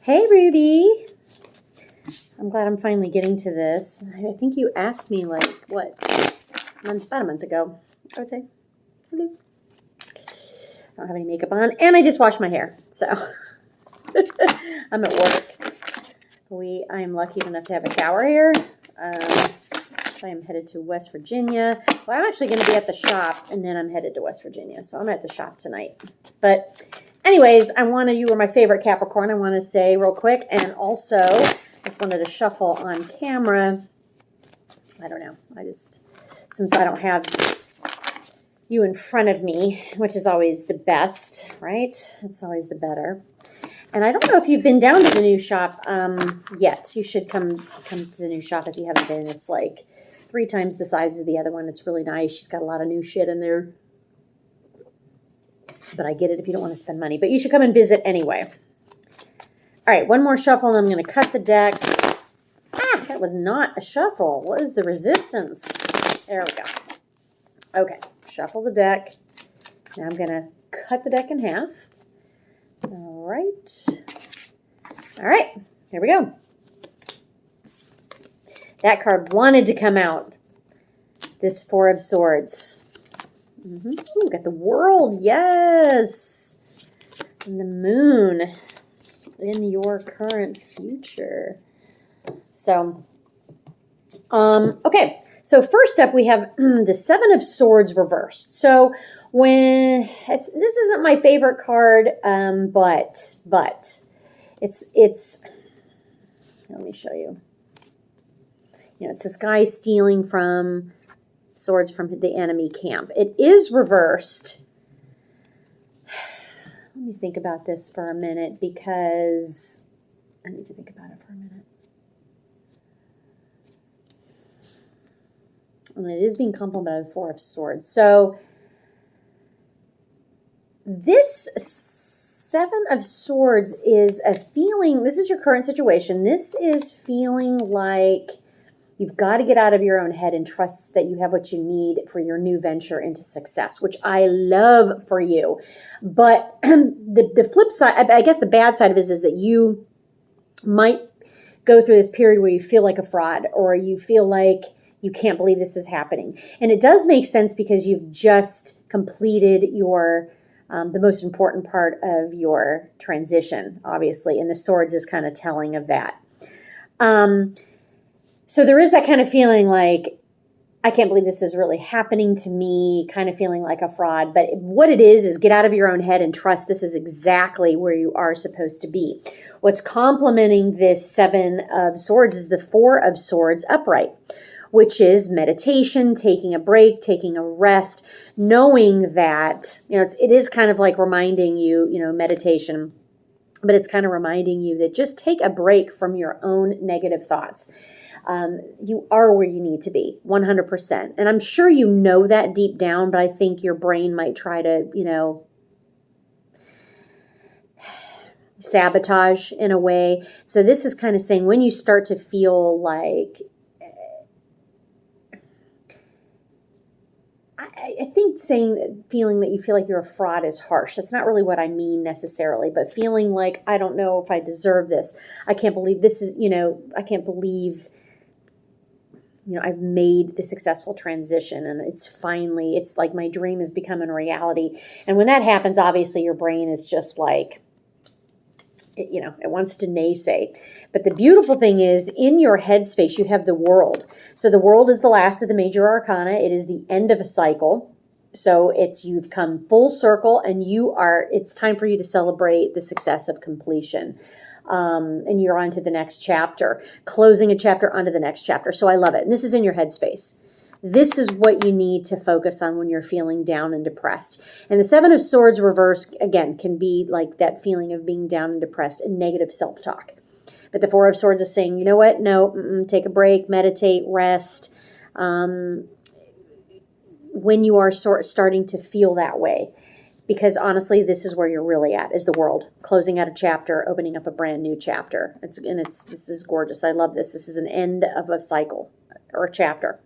Hey, Ruby. I'm glad I'm finally getting to this. I think you asked me like, what, about a month ago, I would say. I don't have any makeup on, and I just washed my hair, so I'm at work. I'm lucky enough to have a shower here. So I am headed to West Virginia. Well, I'm actually going to be at the shop, and then I'm headed to West Virginia, so I'm at the shop tonight. But anyways, you were my favorite Capricorn, I want to say real quick, and also just wanted to shuffle on camera. I don't know. Since I don't have you in front of me, which is always the best, right? It's always the better. And I don't know if you've been down to the new shop yet. You should come to the new shop if you haven't been. It's like 3 times the size of the other one. It's really nice. She's got a lot of new shit in there. But I get it if you don't want to spend money. But you should come and visit anyway. All right, one more shuffle, and I'm going to cut the deck. Ah, that was not a shuffle. What is the resistance? There we go. Okay, shuffle the deck. Now I'm going to cut the deck in half. All right, here we go. That card wanted to come out. This 4 of Swords. Ooh, got the World, yes. And the Moon in your current future. So, okay. So first up, we have the 7 of Swords reversed. So this isn't my favorite card, but it's. Let me show you. It's this guy stealing from swords from the enemy camp. It is reversed. Let me think about this for a minute because I need to think about it for a minute. And it is being complemented by the 4 of Swords. So this 7 of Swords is a feeling, this is your current situation. This is feeling like you've got to get out of your own head and trust that you have what you need for your new venture into success, which I love for you. But the flip side, I guess the bad side of it is that you might go through this period where you feel like a fraud or you feel like you can't believe this is happening. And it does make sense because you've just completed your the most important part of your transition, obviously. And the Swords is kind of telling of that. So there is that kind of feeling like, I can't believe this is really happening to me, kind of feeling like a fraud. But what it is get out of your own head and trust this is exactly where you are supposed to be. What's complementing this 7 of Swords is the 4 of Swords upright, which is meditation, taking a break, taking a rest, knowing that, it is kind of like reminding you, meditation, but it's kind of reminding you that just take a break from your own negative thoughts. You are where you need to be, 100%. And I'm sure you know that deep down, but I think your brain might try to, sabotage in a way. So this is kind of saying when you start to feel like, I think feeling that you feel like you're a fraud is harsh. That's not really what I mean necessarily, but feeling like, I don't know if I deserve this. I can't believe this is, I can't believe, I've made the successful transition and it's like my dream is becoming a reality. And when that happens, obviously your brain is just like, it wants to naysay. But the beautiful thing is in your headspace, you have the World. So the World is the last of the major arcana. It is the end of a cycle. So you've come full circle and it's time for you to celebrate the success of completion. And you're on to the next chapter, closing a chapter onto the next chapter. So I love it. And this is in your headspace. This is what you need to focus on when you're feeling down and depressed. And the 7 of Swords reverse, again, can be like that feeling of being down and depressed and negative self-talk. But the 4 of Swords is saying, you know what? No, take a break, meditate, rest. When you are starting to feel that way. Because honestly, this is where you're really at, is the World. Closing out a chapter, opening up a brand new chapter. This is gorgeous. I love this. This is an end of a cycle or a chapter.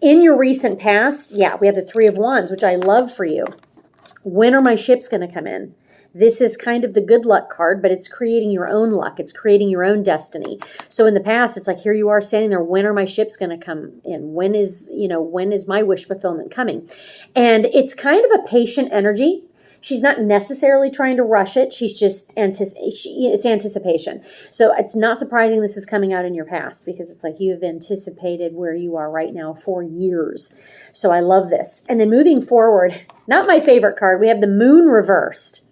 In your recent past, we have the 3 of Wands, which I love for you. When are my ships going to come in? This is kind of the good luck card, but it's creating your own luck. It's creating your own destiny. So in the past, it's like, here you are standing there. When are my ships going to come in? When is my wish fulfillment coming? And it's kind of a patient energy. She's not necessarily trying to rush it. She's just it's anticipation. So it's not surprising this is coming out in your past, because it's like you've anticipated where you are right now for years. So I love this. And then moving forward, not my favorite card, we have the moon reversed.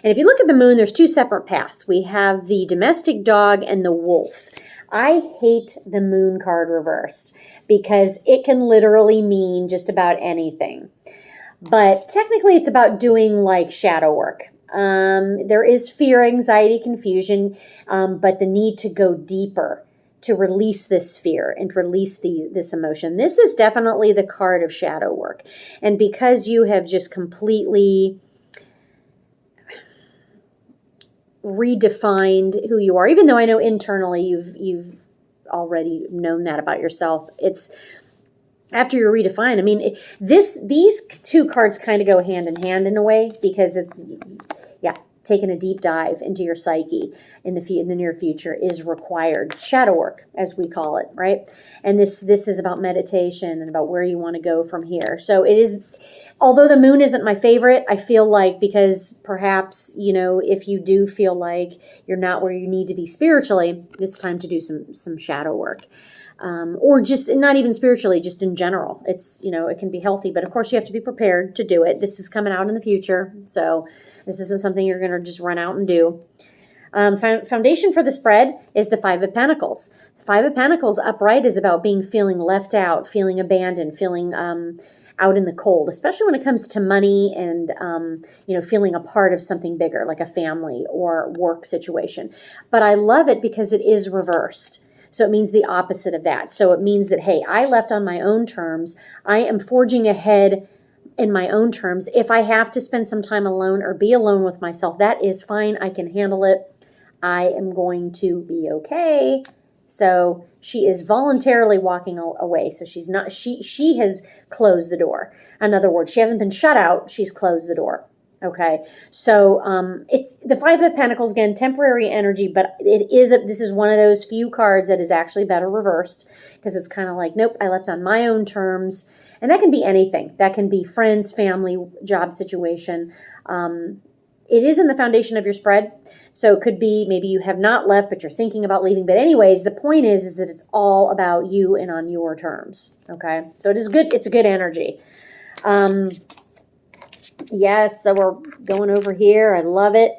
And if you look at the moon, there's two separate paths. We have the domestic dog and the wolf. I hate the moon card reversed because it can literally mean just about anything. But technically, it's about doing like shadow work. There is fear, anxiety, confusion, but the need to go deeper, to release this fear and release this emotion. This is definitely the card of shadow work. And because you have just completely redefined who you are, even though I know internally you've already known that about yourself, it's after you're redefined. I mean, these two cards kind of go hand in hand in a way, because taking a deep dive into your psyche in the near future is required. Shadow work, as we call it, right? And this is about meditation and about where you want to go from here. So it is, although the moon isn't my favorite, I feel like, because perhaps, if you do feel like you're not where you need to be spiritually, it's time to do some shadow work. Or just not even spiritually, just in general. It's, it can be healthy, but of course you have to be prepared to do it. This is coming out in the future. So this isn't something you're going to just run out and do. Foundation for the spread is the Five of Pentacles. Five of Pentacles upright is about feeling left out, feeling abandoned, feeling out in the cold, especially when it comes to money and, feeling a part of something bigger, like a family or work situation. But I love it because it is reversed. So it means the opposite of that. So it means that, hey, I left on my own terms. I am forging ahead in my own terms. If I have to spend some time alone or be alone with myself, that is fine. I can handle it. I am going to be okay. So she is voluntarily walking away. So she's not, she has closed the door. In other words, she hasn't been shut out. She's closed the door. Okay, so it's the Five of Pentacles, again, temporary energy, but this is one of those few cards that is actually better reversed, because it's kind of like, nope, I left on my own terms. And that can be anything. That can be friends, family, job situation. It is in the foundation of your spread. So it could be maybe you have not left, but you're thinking about leaving. But anyways, the point is that it's all about you and on your terms. Okay, so it is good. It's a good energy. Yes, so we're going over here. I love it.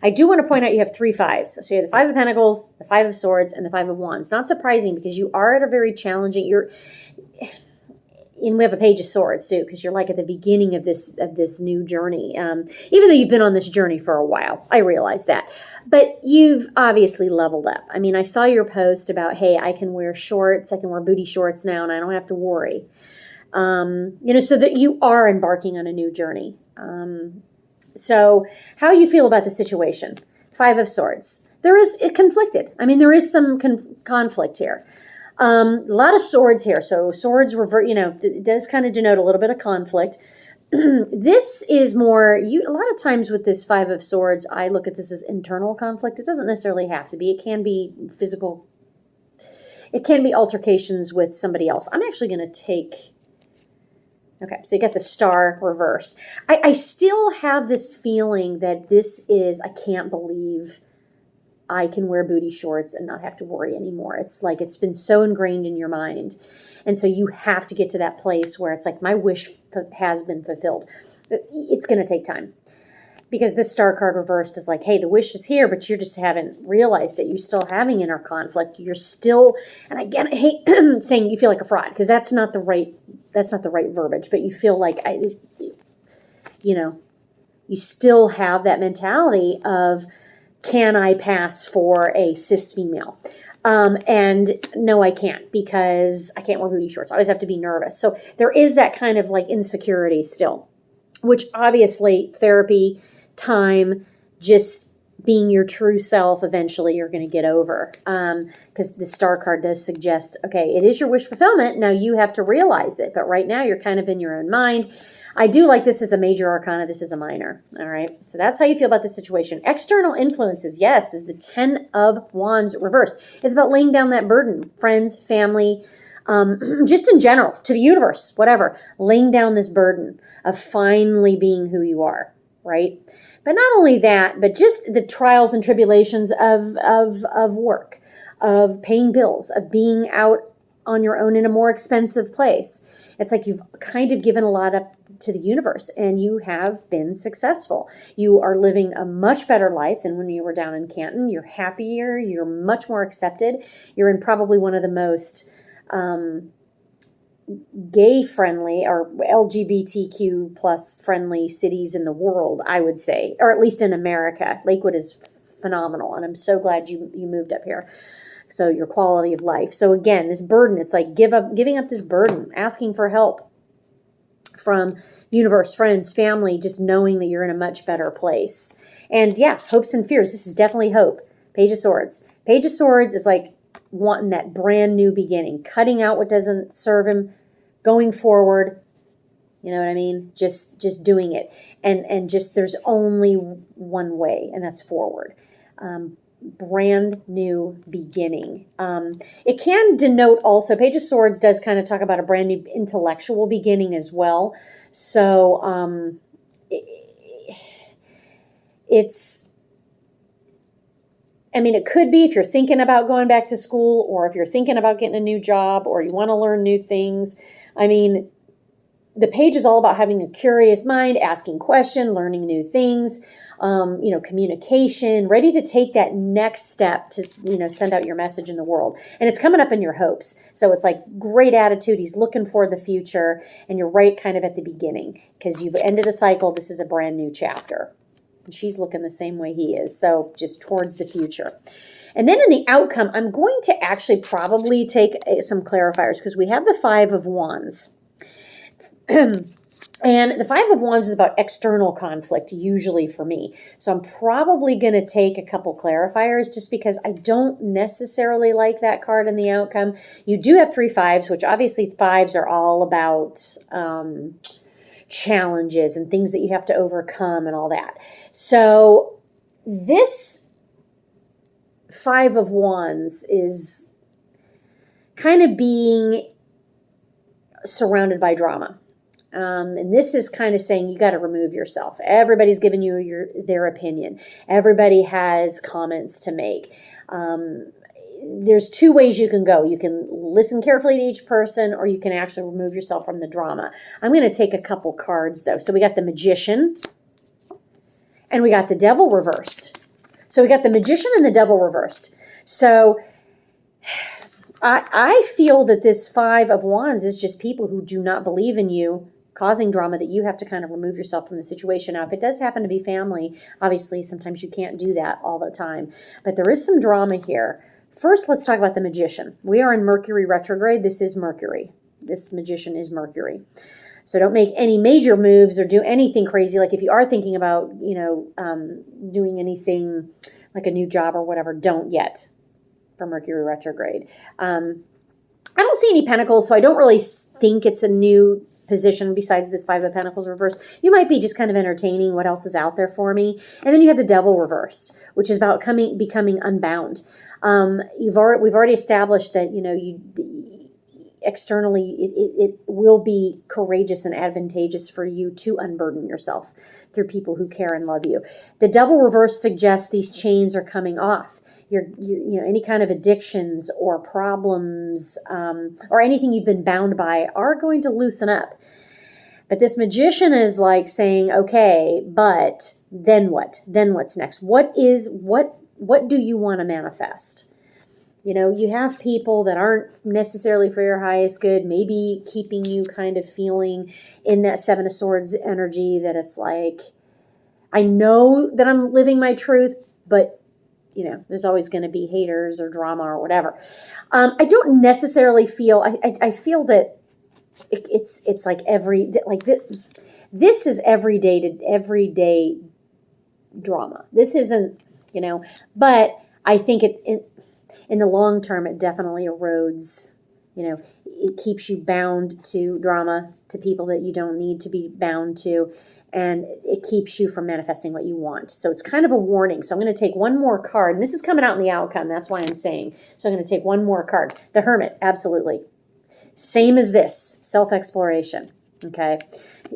I do want to point out you have 3 fives. So you have the Five of Pentacles, the Five of Swords, and the Five of Wands. Not surprising, because you are at a very challenging, and we have a Page of Swords too, because you're like at the beginning of this new journey. Even though you've been on this journey for a while, I realize that. But you've obviously leveled up. I mean, I saw your post about, hey, I can wear shorts, I can wear booty shorts now, and I don't have to worry. So that you are embarking on a new journey. So how you feel about the situation? Five of Swords. It conflicted. I mean, there is some conflict here. A lot of swords here. So swords revert, it does kind of denote a little bit of conflict. This is more, a lot of times with this Five of Swords, I look at this as internal conflict. It doesn't necessarily have to be. It can be physical. It can be altercations with somebody else. I'm actually going to take... Okay, so you get the Star reversed. I still have this feeling that I can't believe I can wear booty shorts and not have to worry anymore. It's like it's been so ingrained in your mind. And so you have to get to that place where it's like, my wish has been fulfilled. It's going to take time. Because this Star card reversed is like, hey, the wish is here, but you just haven't realized it. You're still having inner conflict. You're still, and again, I hate saying you feel like a fraud, because that's not the right verbiage, but you feel like, you still have that mentality of, can I pass for a cis female? And no, I can't, because I can't wear booty shorts. I always have to be nervous. So there is that kind of like insecurity still, which obviously therapy, time, just being your true self, eventually you're going to get over. Because the Star card does suggest, okay, it is your wish fulfillment. Now you have to realize it. But right now you're kind of in your own mind. I do like this as a major arcana. This is a minor. All right. So that's how you feel about the situation. External influences, yes, is the 10 of Wands reversed. It's about laying down that burden. Friends, family, just in general, to the universe, whatever. Laying down this burden of finally being who you are, right? But not only that, but just the trials and tribulations of work, of paying bills, of being out on your own in a more expensive place. It's like you've kind of given a lot up to the universe and you have been successful. You are living a much better life than when you were down in Canton. You're happier. You're much more accepted. You're in probably one of the most gay friendly or LGBTQ plus friendly cities in the world, I would say, or at least in America. Lakewood is phenomenal. And I'm so glad you moved up here. So your quality of life. So again, this burden, it's like giving up this burden, asking for help from universe, friends, family, just knowing that you're in a much better place. And yeah, hopes and fears. This is definitely hope. Page of Swords. Page of Swords is like wanting that brand new beginning, cutting out what doesn't serve him, going forward. You know what I mean? Just doing it. And just there's only one way, and that's forward. Brand new beginning. It can denote also, Page of Swords does kind of talk about a brand new intellectual beginning as well. So it could be if you're thinking about going back to school or if you're thinking about getting a new job or you want to learn new things. I mean, the page is all about having a curious mind, asking questions, learning new things, communication, ready to take that next step to, send out your message in the world. And it's coming up in your hopes. So it's like great attitude. He's looking for the future and you're right kind of at the beginning because you've ended a cycle. This is a brand new chapter. And she's looking the same way he is. So just towards the future. And then in the outcome, I'm going to actually probably take some clarifiers because we have the 5 of Wands. And the 5 of Wands is about external conflict, usually for me. So I'm probably going to take a couple clarifiers just because I don't necessarily like that card in the outcome. You do have 3 5s, which obviously 5s are all about challenges and things that you have to overcome and all that. So this 5 of Wands is kind of being surrounded by drama. And this is kind of saying you got to remove yourself. Everybody's giving you their opinion. Everybody has comments to make. There's 2 ways you can go. You can listen carefully to each person, or you can actually remove yourself from the drama. I'm going to take a couple cards, though. So we got the Magician, and we got the Devil reversed. So we got the Magician and the Devil reversed. So I feel that this 5 of Wands is just people who do not believe in you, causing drama that you have to kind of remove yourself from the situation. Now, if it does happen to be family, obviously sometimes you can't do that all the time. But there is some drama here. First, let's talk about the Magician. We are in Mercury retrograde. This is Mercury. This Magician is Mercury. So don't make any major moves or do anything crazy. Like if you are thinking about, doing anything like a new job or whatever, don't yet for Mercury retrograde. I don't see any Pentacles, so I don't really think it's a new position besides this 5 of Pentacles reversed. You might be just kind of entertaining what else is out there for me. And then you have the Devil reversed, which is about becoming unbound. We've already established that, externally it will be courageous and advantageous for you to unburden yourself through people who care and love you. The Devil reverse suggests these chains are coming off. Any kind of addictions or problems or anything you've been bound by are going to loosen up. But this Magician is like saying, okay, but then what? Then what's next? What do you want to manifest? You have people that aren't necessarily for your highest good, maybe keeping you kind of feeling in that 7 of Swords energy that it's like, I know that I'm living my truth, but there's always going to be haters or drama or whatever. I don't necessarily feel, I feel that it's like this is everyday drama. This isn't, but I think in the long term, it definitely erodes it keeps you bound to drama, to people that you don't need to be bound to, and it keeps you from manifesting what you want. So it's kind of a warning. So I'm going to take one more card, and this is coming out in the outcome. That's why I'm saying. So I'm going to take one more card. The Hermit, absolutely. Same as this, self-exploration. Okay.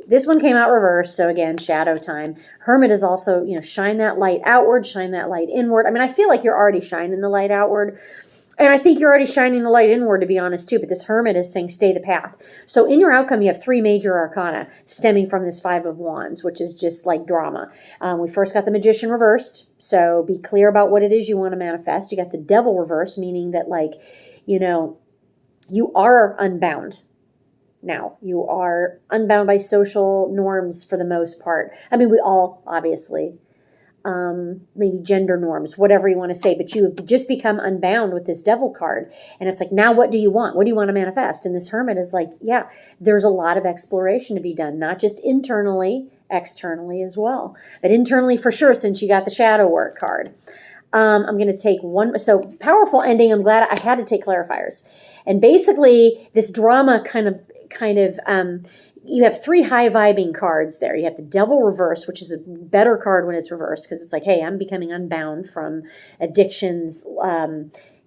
This one came out reversed. So again, shadow time. Hermit is also, shine that light outward, shine that light inward. I mean, I feel like you're already shining the light outward. And I think you're already shining the light inward, to be honest, too. But this Hermit is saying stay the path. So in your outcome, you have 3 major arcana stemming from this 5 of Wands, which is just like drama. We first got the Magician reversed. So be clear about what it is you want to manifest. You got the Devil reversed, meaning that, you are unbound. Now, you are unbound by social norms for the most part. I mean, we all, obviously, maybe gender norms, whatever you want to say, but you have just become unbound with this Devil card. And it's like, now what do you want? What do you want to manifest? And this Hermit is like, yeah, there's a lot of exploration to be done, not just internally, externally as well. But internally for sure, since you got the Shadow Work card. I'm going to take one. So powerful ending. I'm glad I had to take clarifiers. And basically, this drama kind of, you have 3 high vibing cards there. You have the Devil reverse, which is a better card when it's reversed because it's like, hey, I'm becoming unbound from addictions,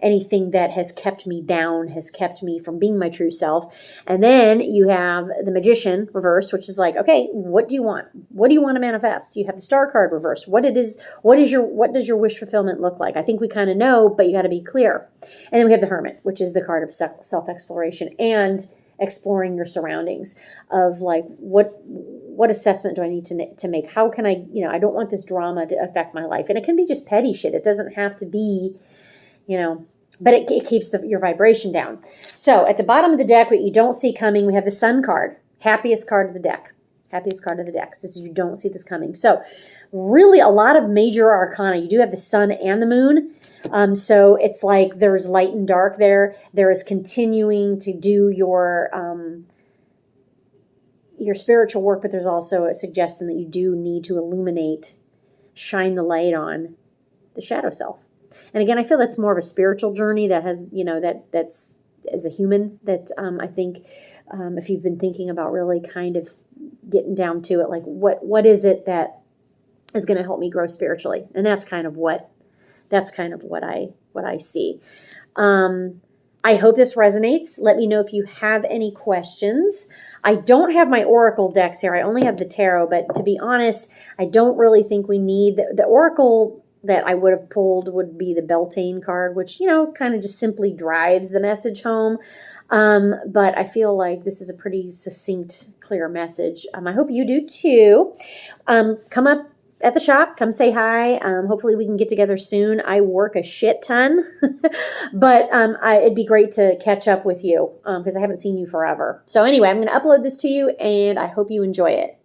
anything that has kept me down, has kept me from being my true self. And then you have the Magician reverse, which is like, okay, what do you want? What do you want to manifest? You have the Star card reverse. What does your wish fulfillment look like? I think we kind of know, but you got to be clear. And then we have the Hermit, which is the card of self-exploration and exploring your surroundings of like, what assessment do I need to make? How can I, I don't want this drama to affect my life. And it can be just petty shit. It doesn't have to be, but it keeps your vibration down. So at the bottom of the deck, what you don't see coming, we have the Sun card, happiest card of the deck. Happiest card of the deck. This is, you don't see this coming. So really a lot of major arcana. You do have the Sun and the Moon. So it's like there's light and dark there. There is continuing to do your spiritual work, but there's also a suggestion that you do need to illuminate, shine the light on the shadow self. And again, I feel that's more of a spiritual journey that has, that's as a human that I think if you've been thinking about really kind of getting down to it, like what is it that is going to help me grow spiritually? And that's kind of what I see. I hope this resonates. Let me know if you have any questions. I don't have my Oracle decks here. I only have the Tarot, but to be honest, I don't really think we need the Oracle that I would have pulled would be the Beltane card, which, kind of just simply drives the message home. But I feel like this is a pretty succinct, clear message. I hope you do too. Come up at the shop, come say hi. Hopefully we can get together soon. I work a shit ton, but it'd be great to catch up with you because I haven't seen you forever. So anyway, I'm going to upload this to you and I hope you enjoy it.